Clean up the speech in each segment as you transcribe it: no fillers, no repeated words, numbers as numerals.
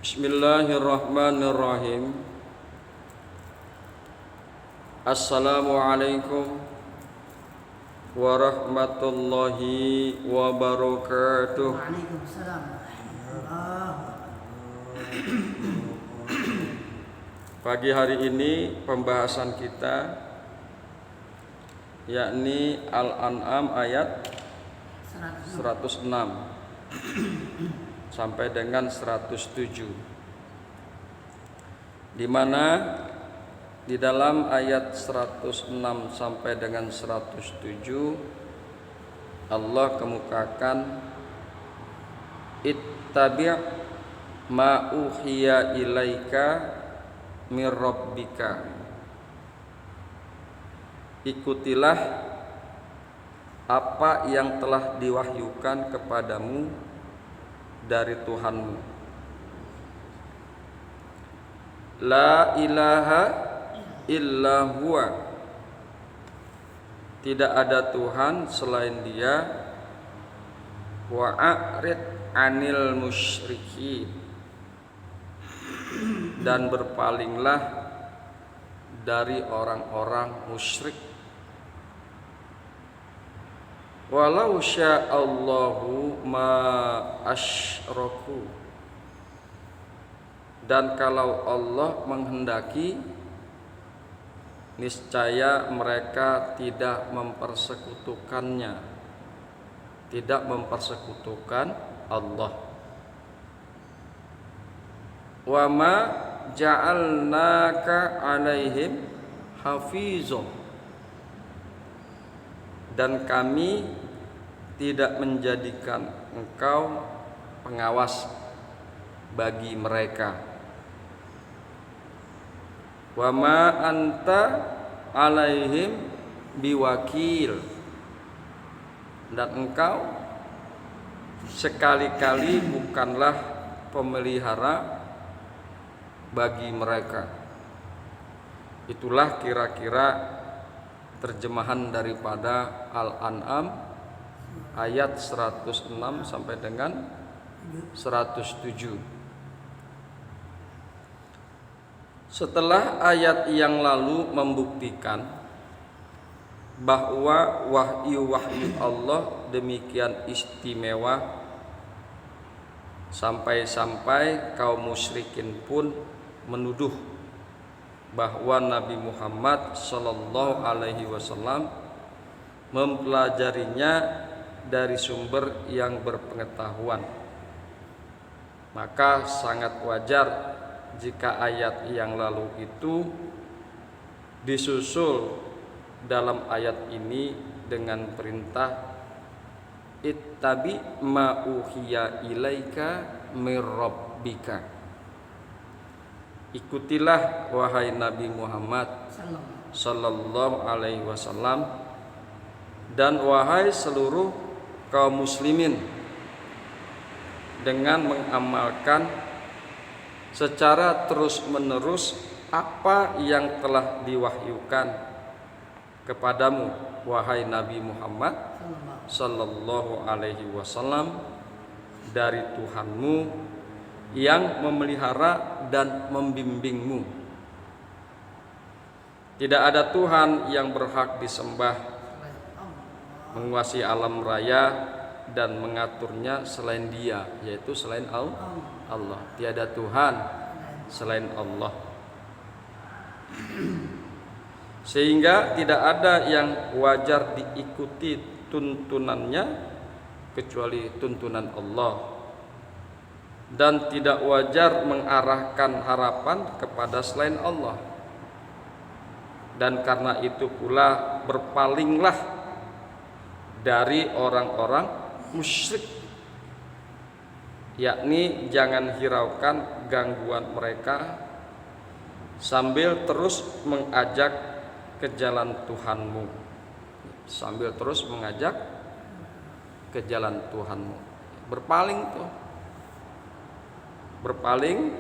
Bismillahirrahmanirrahim. Assalamualaikum warahmatullahi wabarakatuh. Waalaikumsalam. Pagi hari ini pembahasan kita yakni Al-An'am ayat 106 sampai dengan 107, di mana di dalam ayat 106 sampai dengan 107 Allah kemukakan ittabi' ma uhiya ilaika mir rabbika, ikutilah apa yang telah diwahyukan kepadamu dari Tuhanmu. La ilaha illa huwa, tidak ada Tuhan selain Dia. Wa a'rid anil musyrikin, dan berpalinglah dari orang-orang musyrik. Walau sya'allahu ma asyraku, dan kalau Allah menghendaki, niscaya mereka tidak mempersekutukannya, tidak mempersekutukan Allah. Wa ma ja'alnaka 'alaihim hafizun, dan kami tidak menjadikan engkau pengawas bagi mereka. Wa ma anta 'alaihim biwakil, dan engkau sekali-kali bukanlah pemelihara bagi mereka. Itulah kira-kira terjemahan daripada Al-An'am ayat 106 sampai dengan 107. Setelah ayat yang lalu membuktikan bahwa wahyu-wahyu Allah demikian istimewa sampai-sampai kaum musyrikin pun menuduh bahwa Nabi Muhammad sallallahu alaihi wasallam mempelajarinya dari sumber yang berpengetahuan, maka sangat wajar jika ayat yang lalu itu disusul dalam ayat ini dengan perintah ittabi ma uhiya ilaika mir rabbika, ikutilah wahai Nabi Muhammad sallallahu alaihi wasallam dan wahai seluruh kaum muslimin, dengan mengamalkan secara terus-menerus apa yang telah diwahyukan kepadamu wahai Nabi Muhammad sallallahu alaihi wasallam dari Tuhanmu yang memelihara dan membimbingmu. Tidak ada Tuhan yang berhak disembah, menguasai alam raya dan mengaturnya selain Dia, yaitu selain Allah. Tiada Tuhan selain Allah. Sehingga tidak ada yang wajar diikuti tuntunannya kecuali tuntunan Allah, dan tidak wajar mengarahkan harapan kepada selain Allah. Dan karena itu pula berpalinglah dari orang-orang musyrik, yakni jangan hiraukan gangguan mereka sambil terus mengajak ke jalan Tuhanmu, sambil terus mengajak ke jalan Tuhanmu. Berpaling tuh, berpaling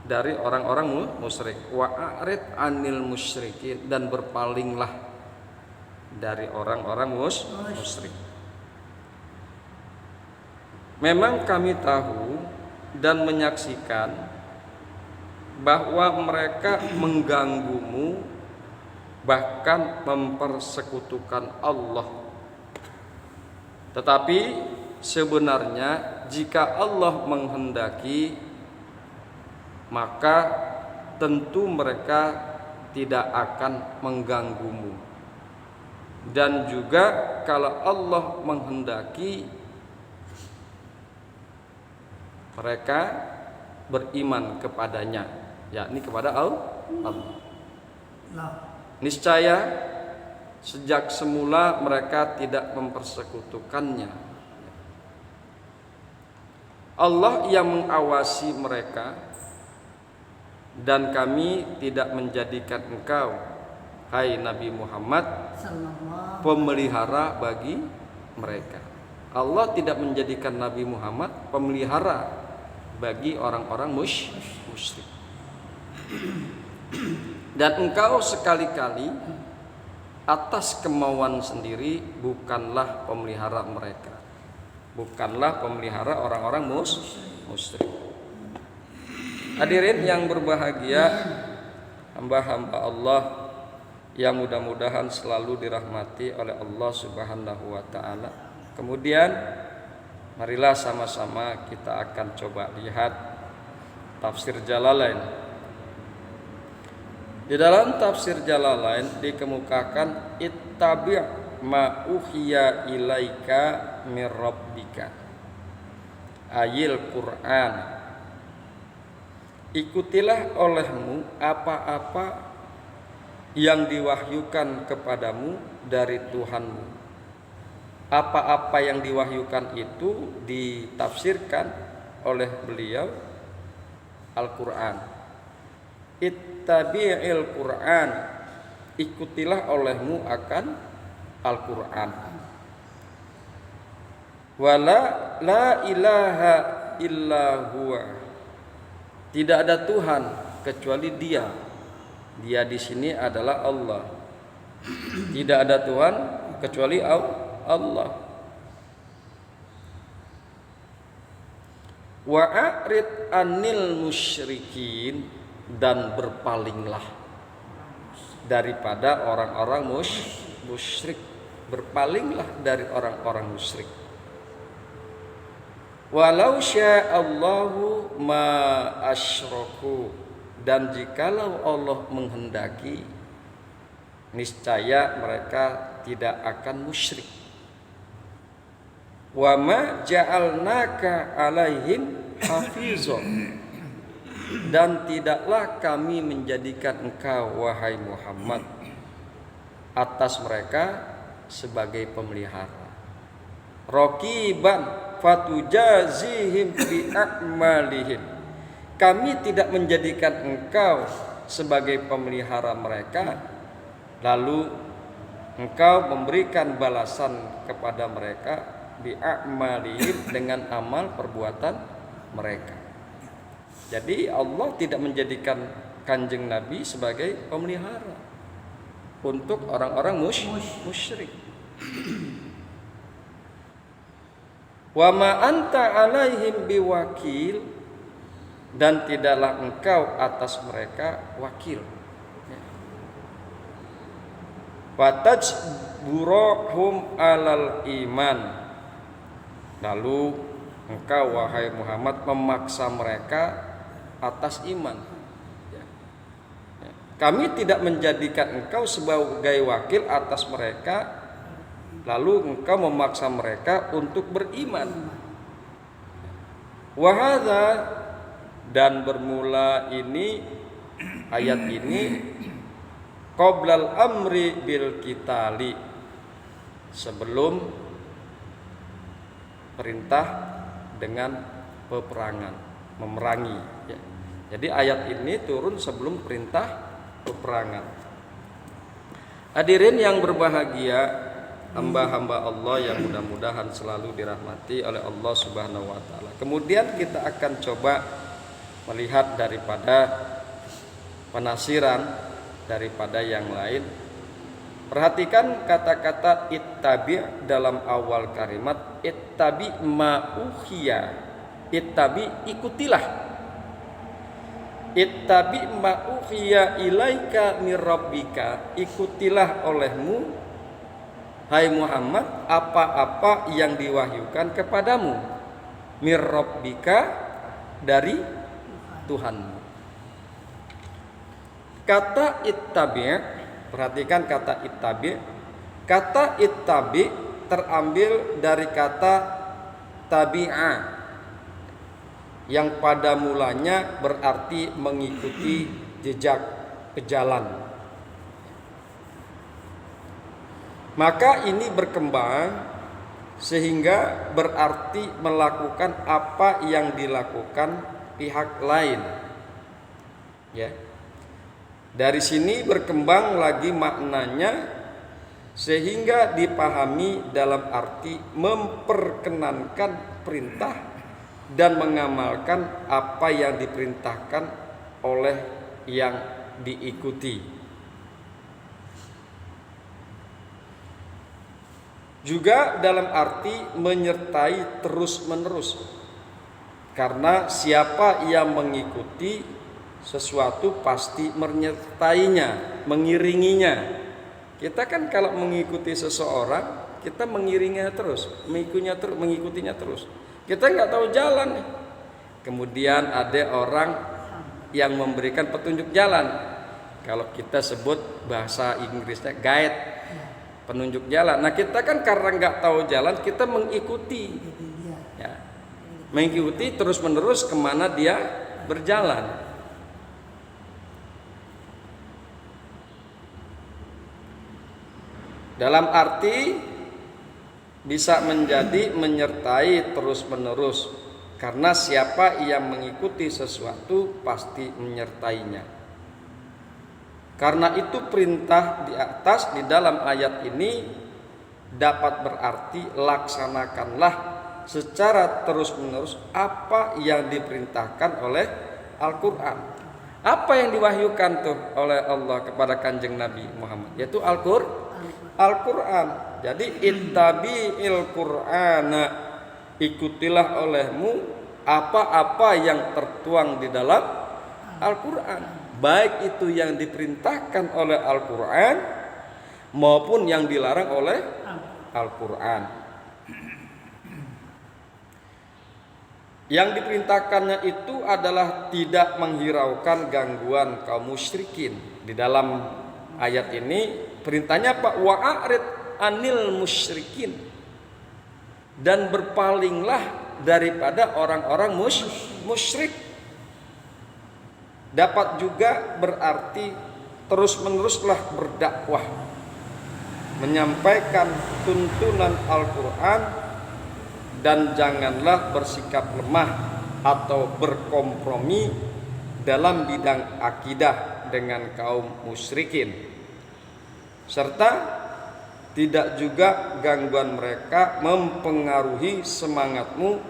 dari orang-orang musyrik. Wa a'rid anil musyrikin, dan berpalinglah dari orang-orang musyrik. Memang kami tahu dan menyaksikan bahwa mereka mengganggumu, bahkan mempersekutukan Allah. Tetapi sebenarnya jika Allah menghendaki, maka tentu mereka tidak akan mengganggumu. Dan juga kalau Allah menghendaki, mereka beriman kepadanya, yakni kepada Allah. Niscaya sejak semula mereka tidak mempersekutukannya. Allah yang mengawasi mereka, dan kami tidak menjadikan engkau, hai Nabi Muhammad, pemelihara bagi mereka. Allah tidak menjadikan Nabi Muhammad pemelihara bagi orang-orang musyrik. Dan engkau sekali-kali atas kemauan sendiri bukanlah pemelihara mereka, bukanlah pemelihara orang-orang musyrik. Hadirin yang berbahagia, hamba-hamba Allah yang mudah-mudahan selalu dirahmati oleh Allah Subhanahu wa taala. Kemudian marilah sama-sama kita akan coba lihat tafsir Jalalain. Di dalam tafsir Jalalain dikemukakan ittabi' ma uhiya ilaika mir rabbika, ayil Quran, ikutilah olehmu apa-apa yang diwahyukan kepadamu dari Tuhanmu. Apa-apa yang diwahyukan itu ditafsirkan oleh beliau Al-Quran. Ittabi'il Quran, ikutilah olehmu akan Al-Quran. Wala la ilaha illa huwa, tidak ada Tuhan kecuali Dia. Dia di sini adalah Allah. Tidak ada Tuhan kecuali Allah. Wa a'rid anil musyrikin, dan berpalinglah daripada orang-orang musyrik. Berpalinglah dari orang-orang musyrik. Walau sya'allahu ma asyraku, dan jikalau Allah menghendaki, niscaya mereka tidak akan musyrik. Wa ma ja'alnaka alaihim hafizan, dan tidaklah kami menjadikan engkau wahai Muhammad atas mereka sebagai pemelihara. Raqiban fatujazihim bi a'malihim, kami tidak menjadikan engkau sebagai pemelihara mereka, lalu engkau memberikan balasan kepada mereka bi'a'malihim, dengan amal perbuatan mereka. Jadi Allah tidak menjadikan Kanjeng Nabi sebagai pemelihara untuk orang-orang musyrik. Wa ma anta alaihim biwakil, dan tidaklah engkau atas mereka wakil. Fatajburuhum alal iman, lalu engkau wahai Muhammad memaksa mereka atas iman. Kami tidak menjadikan engkau sebagai wakil atas mereka, lalu engkau memaksa mereka untuk beriman. Wahadza, dan bermula ini, ayat ini, qoblal amri bil qitali, sebelum perintah dengan peperangan, memerangi. Jadi ayat ini turun sebelum perintah peperangan. Hadirin yang berbahagia, hamba-hamba Allah yang mudah-mudahan selalu dirahmati oleh Allah Subhanahu wa taala. Kemudian kita akan coba melihat daripada penafsiran daripada yang lain. Perhatikan kata-kata ittabi dalam awal kalimat, ittabi ma uhiya ittabi, ikutilah. Ittabi ma uhiya ilaika mir rabbika, ikutilah olehmu hai Muhammad apa-apa yang diwahyukan kepadamu, mir rabbika, dari Tuhanmu. Kata ittabi, perhatikan kata ittabi. Kata ittabi terambil dari kata tabi'a, yang pada mulanya berarti mengikuti jejak pejalan. Maka ini berkembang sehingga berarti melakukan apa yang dilakukan pihak lain. Ya. Dari sini berkembang lagi maknanya sehingga dipahami dalam arti memperkenankan perintah dan mengamalkan apa yang diperintahkan oleh yang diikuti. Juga dalam arti menyertai terus-menerus, karena siapa yang mengikuti sesuatu pasti menyertainya, mengiringinya. Kita kan kalau mengikuti seseorang, kita mengiringinya terus, mengikutinya terus. Kita nggak tahu jalan. Kemudian ada orang yang memberikan petunjuk jalan. Kalau kita sebut bahasa Inggrisnya guide, penunjuk jalan. Nah kita kan karena nggak tahu jalan, kita mengikuti, ya, mengikuti terus menerus kemana dia berjalan. Dalam arti bisa menjadi menyertai terus-menerus, karena siapa yang mengikuti sesuatu pasti menyertainya. Karena itu perintah di atas di dalam ayat ini dapat berarti laksanakanlah secara terus-menerus apa yang diperintahkan oleh Al-Qur'an. Apa yang diwahyukan tuh oleh Allah kepada Kanjeng Nabi Muhammad, yaitu Al-Qur'an. Jadi ittabi'il Qur'ana, ikutilah olehmu apa-apa yang tertuang di dalam Al-Qur'an, baik itu yang diperintahkan oleh Al-Qur'an maupun yang dilarang oleh Al-Qur'an. Yang diperintahkannya itu adalah tidak menghiraukan gangguan kaum musyrikin. Di dalam ayat ini perintahnya apa? Wa'arid anil musyrikin, dan berpalinglah daripada orang-orang musyrik. Dapat juga berarti terus-meneruslah berdakwah, menyampaikan tuntunan Al-Qur'an, dan janganlah bersikap lemah atau berkompromi dalam bidang akidah dengan kaum musyrikin, serta tidak juga gangguan mereka mempengaruhi semangatmu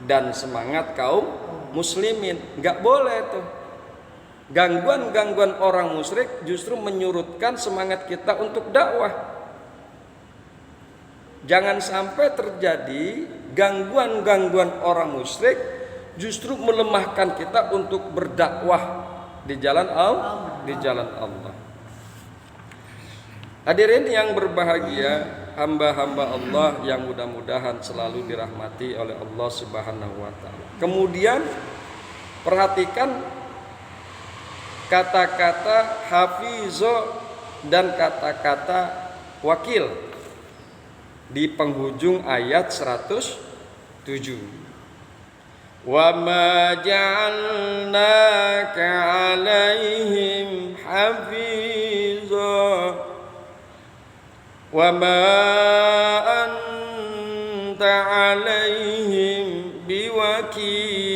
dan semangat kaum muslimin. Nggak boleh tuh. Gangguan-gangguan orang musyrik justru menyurutkan semangat kita untuk dakwah. Jangan sampai terjadi gangguan-gangguan orang musyrik justru melemahkan kita untuk berdakwah di jalan Allah. Hadirin yang berbahagia, hamba-hamba Allah yang mudah-mudahan selalu dirahmati oleh Allah Subhanahu wa taala. Kemudian perhatikan kata-kata hafizo dan kata-kata wakil di penghujung ayat 107. Wa ma ja'alnaka 'alaihim hafiza wa ma anta 'alaihim biwakil.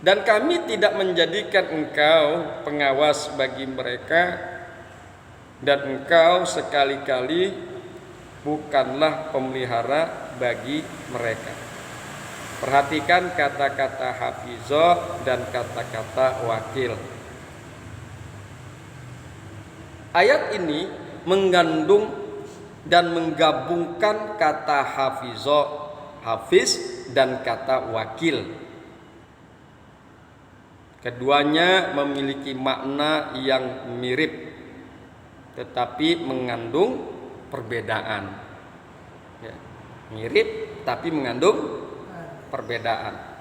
Dan kami tidak menjadikan engkau pengawas bagi mereka, dan engkau sekali-kali bukanlah pemelihara bagi mereka. Perhatikan kata-kata hafizah dan kata-kata wakil. Ayat ini mengandung dan menggabungkan kata hafiz dan kata wakil. Keduanya memiliki makna yang mirip tetapi mengandung perbedaan. Ya, mirip tapi mengandung perbedaan.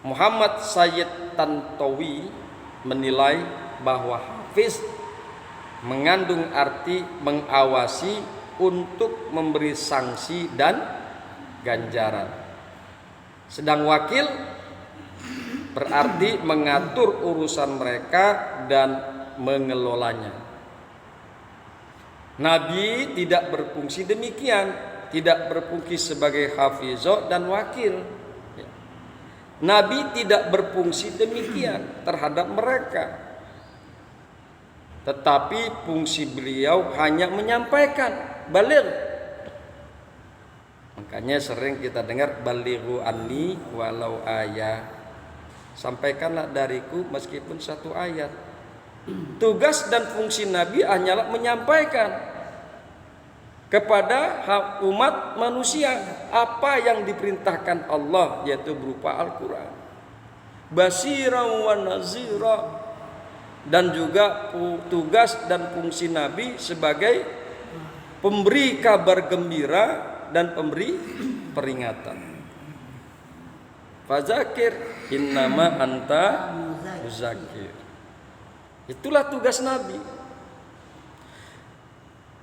Muhammad Sayyid Tantowi menilai bahwa hafiz mengandung arti mengawasi untuk memberi sanksi dan ganjaran. Sedang wakil berarti mengatur urusan mereka dan mengelolanya. Nabi tidak berfungsi demikian, tidak berfungsi sebagai hafizo dan wakil. Nabi tidak berfungsi demikian terhadap mereka, tetapi fungsi beliau hanya menyampaikan, baligh. Makanya sering kita dengar balighu anni walau ayat. Sampaikanlah dariku meskipun satu ayat. Tugas dan fungsi Nabi hanyalah menyampaikan kepada umat manusia apa yang diperintahkan Allah, yaitu berupa Al-Quran. Basiran wa nazira. Dan juga tugas dan fungsi Nabi sebagai pemberi kabar gembira dan pemberi peringatan. Fazakir innama anta muzakir. Itulah tugas Nabi.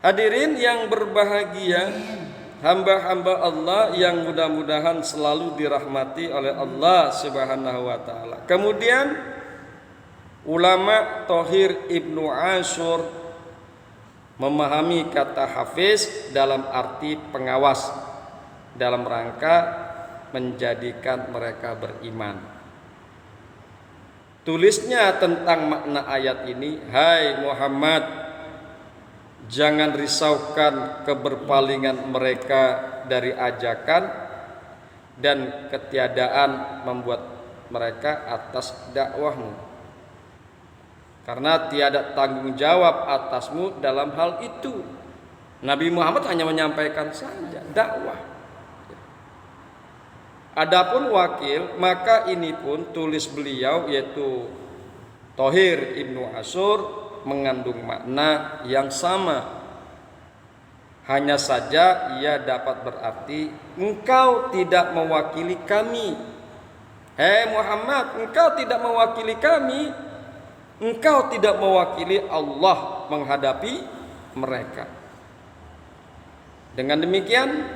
Hadirin yang berbahagia, hamba-hamba Allah yang mudah-mudahan selalu dirahmati oleh Allah Subhanahu wa taala. Kemudian ulama Thohir Ibnu Ashur memahami kata hafiz dalam arti pengawas dalam rangka menjadikan mereka beriman. Tulisnya tentang makna ayat ini, hai Muhammad, jangan risaukan keberpalingan mereka dari ajakan dan ketiadaan membuat mereka atas dakwahmu, karena tiada tanggung jawab atasmu dalam hal itu. Nabi Muhammad hanya menyampaikan saja dakwah. Adapun wakil, maka ini pun tulis beliau yaitu Thohir Ibnu Ashur mengandung makna yang sama. Hanya saja ia dapat berarti engkau tidak mewakili kami. Hei Muhammad, engkau tidak mewakili kami. Engkau tidak mewakili Allah menghadapi mereka. Dengan demikian,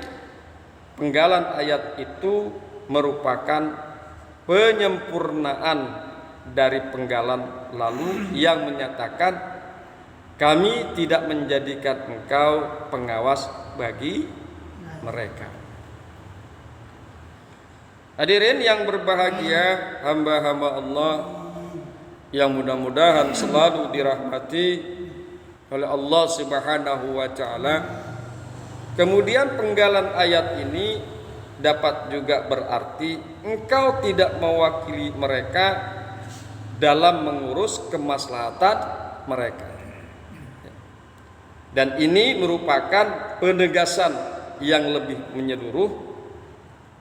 penggalan ayat itu merupakan penyempurnaan dari penggalan lalu yang menyatakan kami tidak menjadikan engkau pengawas bagi mereka. Hadirin yang berbahagia, hamba-hamba Allah yang mudah-mudahan selalu dirahmati oleh Allah Subhanahu wa taala. Kemudian penggalan ayat ini dapat juga berarti engkau tidak mewakili mereka dalam mengurus kemaslahatan mereka. Dan ini merupakan penegasan yang lebih menyeluruh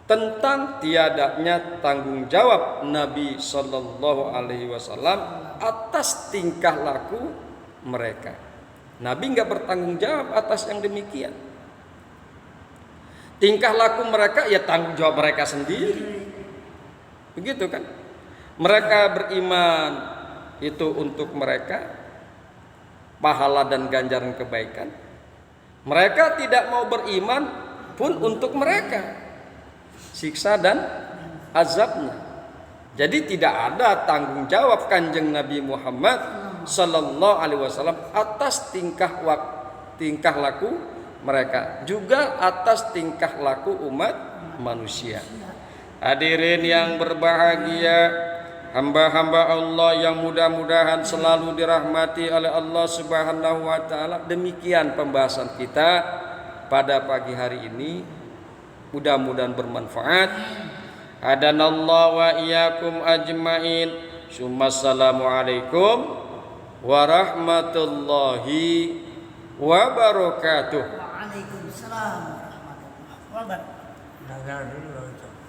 tentang tiadanya tanggung jawab Nabi Shallallahu Alaihi Wasallam atas tingkah laku mereka. Nabi nggak bertanggung jawab atas yang demikian. Tingkah laku mereka ya tanggung jawab mereka sendiri. Begitu kan? Mereka beriman itu untuk mereka pahala dan ganjaran kebaikan. Mereka tidak mau beriman pun untuk mereka siksa dan azabnya. Jadi tidak ada tanggung jawab Kanjeng Nabi Muhammad sallallahu alaihi wasallam atas tingkah laku mereka, juga atas tingkah laku umat manusia. Hadirin yang berbahagia, hamba-hamba Allah yang mudah-mudahan selalu dirahmati oleh Allah Subhanahu wa taala. Demikian pembahasan kita pada pagi hari ini. Mudah-mudahan bermanfaat. Hadanallahu wa iyyakum ajmain. Assalamualaikum warahmatullahi wabarakatuh. Waalaikumsalam warahmatullahi wabarakatuh.